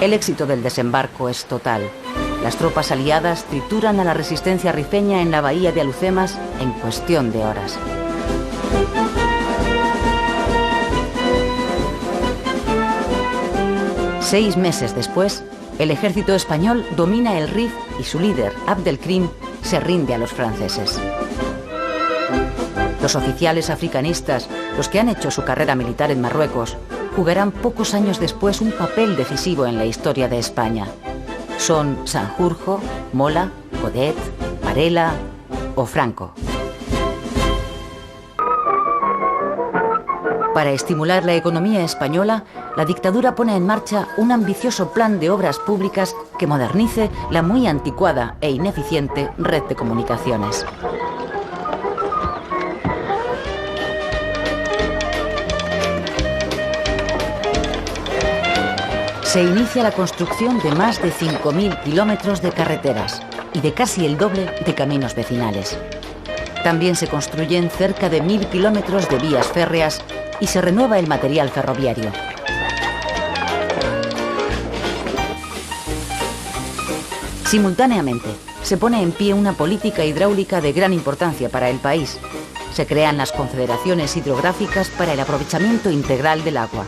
El éxito del desembarco es total. Las tropas aliadas trituran a la resistencia rifeña en la bahía de Alhucemas en cuestión de horas. Seis meses después, el ejército español domina el Rif y su líder, Abdelkrim, se rinde a los franceses. Los oficiales africanistas, los que han hecho su carrera militar en Marruecos, jugarán pocos años después un papel decisivo en la historia de España. Son Sanjurjo, Mola, Godet, Varela o Franco. Para estimular la economía española, la dictadura pone en marcha un ambicioso plan de obras públicas que modernice la muy anticuada e ineficiente red de comunicaciones. Se inicia la construcción de más de 5.000 kilómetros de carreteras y de casi el doble de caminos vecinales. También se construyen cerca de 1.000 kilómetros de vías férreas y se renueva el material ferroviario. Simultáneamente, se pone en pie una política hidráulica de gran importancia para el país. Se crean las confederaciones hidrográficas para el aprovechamiento integral del agua.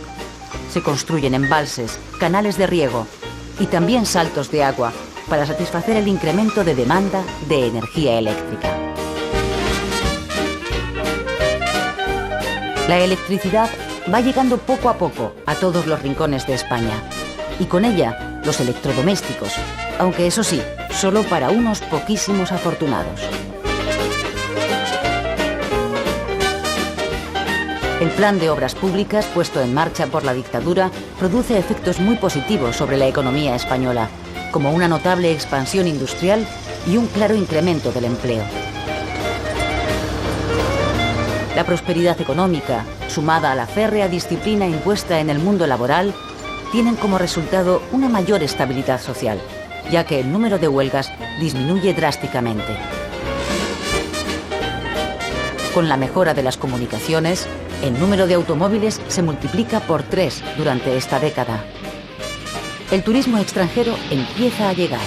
Se construyen embalses, canales de riego y también saltos de agua para satisfacer el incremento de demanda de energía eléctrica. La electricidad va llegando poco a poco a todos los rincones de España y con ella los electrodomésticos, aunque eso sí, solo para unos poquísimos afortunados. El plan de obras públicas puesto en marcha por la dictadura produce efectos muy positivos sobre la economía española, como una notable expansión industrial y un claro incremento del empleo. La prosperidad económica, sumada a la férrea disciplina impuesta en el mundo laboral, tienen como resultado una mayor estabilidad social, ya que el número de huelgas disminuye drásticamente. Con la mejora de las comunicaciones, el número de automóviles se multiplica por 3 durante esta década. El turismo extranjero empieza a llegar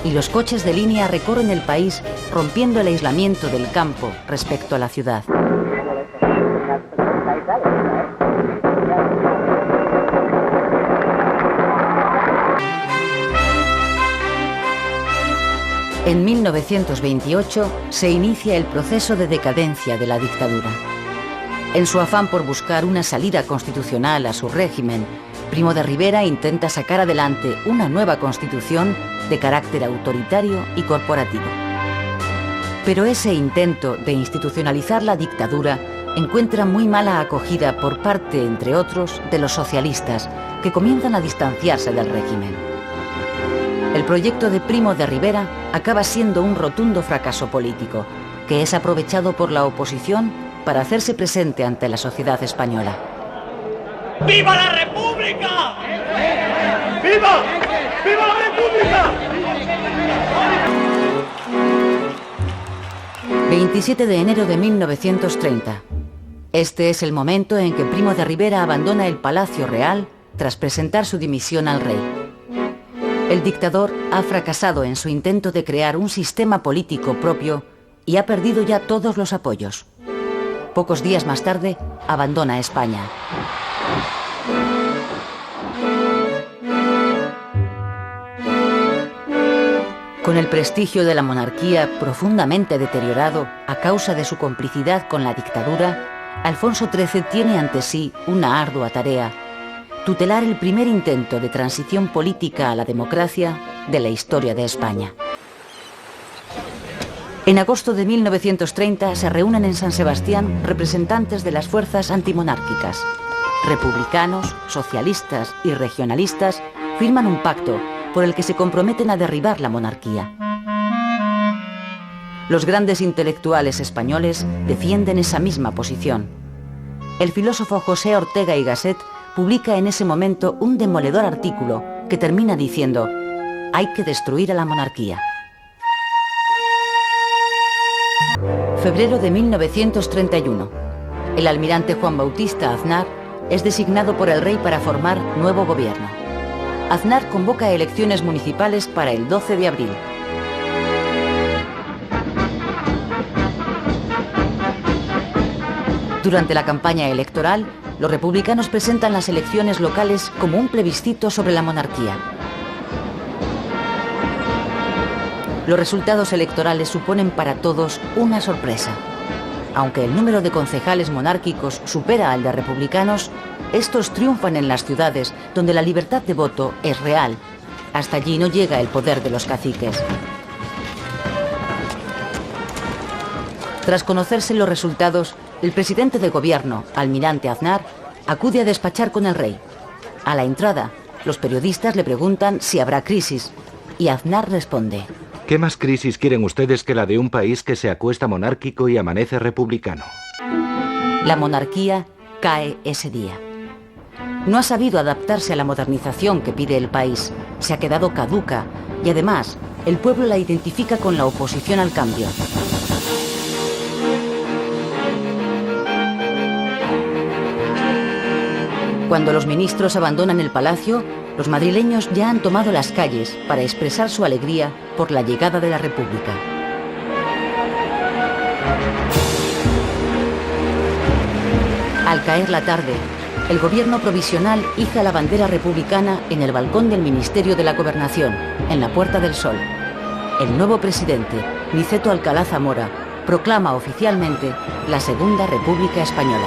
y los coches de línea recorren el país rompiendo el aislamiento del campo respecto a la ciudad. En 1928 se inicia el proceso de decadencia de la dictadura. En su afán por buscar una salida constitucional a su régimen, Primo de Rivera intenta sacar adelante una nueva constitución de carácter autoritario y corporativo. Pero ese intento de institucionalizar la dictadura encuentra muy mala acogida por parte, entre otros, de los socialistas, que comienzan a distanciarse del régimen. El proyecto de Primo de Rivera acaba siendo un rotundo fracaso político, que es aprovechado por la oposición para hacerse presente ante la sociedad española. ¡Viva la República! ¡Viva! ¡Viva la República! 27 de enero de 1930. Este es el momento en que Primo de Rivera abandona el Palacio Real tras presentar su dimisión al rey. El dictador ha fracasado en su intento de crear un sistema político propio y ha perdido ya todos los apoyos. Pocos días más tarde, abandona España. Con el prestigio de la monarquía profundamente deteriorado a causa de su complicidad con la dictadura, Alfonso XIII tiene ante sí una ardua tarea: tutelar el primer intento de transición política a la democracia de la historia de España. En agosto de 1930 se reúnen en San Sebastián representantes de las fuerzas antimonárquicas. Republicanos, socialistas y regionalistas firman un pacto por el que se comprometen a derribar la monarquía. Los grandes intelectuales españoles defienden esa misma posición. El filósofo José Ortega y Gasset publica en ese momento un demoledor artículo que termina diciendo: hay que destruir a la monarquía. Febrero de 1931. El almirante Juan Bautista Aznar es designado por el rey para formar nuevo gobierno. Aznar convoca elecciones municipales para el 12 de abril. Durante la campaña electoral, los republicanos presentan las elecciones locales como un plebiscito sobre la monarquía. Los resultados electorales suponen para todos una sorpresa. Aunque el número de concejales monárquicos supera al de republicanos, estos triunfan en las ciudades donde la libertad de voto es real. Hasta allí no llega el poder de los caciques. Tras conocerse los resultados, el presidente de gobierno, almirante Aznar, acude a despachar con el rey. A la entrada, los periodistas le preguntan si habrá crisis, y Aznar responde: ¿qué más crisis quieren ustedes que la de un país que se acuesta monárquico y amanece republicano? La monarquía cae ese día. No ha sabido adaptarse a la modernización que pide el país, se ha quedado caduca y además el pueblo la identifica con la oposición al cambio. Cuando los ministros abandonan el palacio, los madrileños ya han tomado las calles para expresar su alegría por la llegada de la República. Al caer la tarde, el gobierno provisional iza la bandera republicana en el balcón del Ministerio de la Gobernación, en la Puerta del Sol. El nuevo presidente, Niceto Alcalá Zamora, proclama oficialmente la Segunda República Española.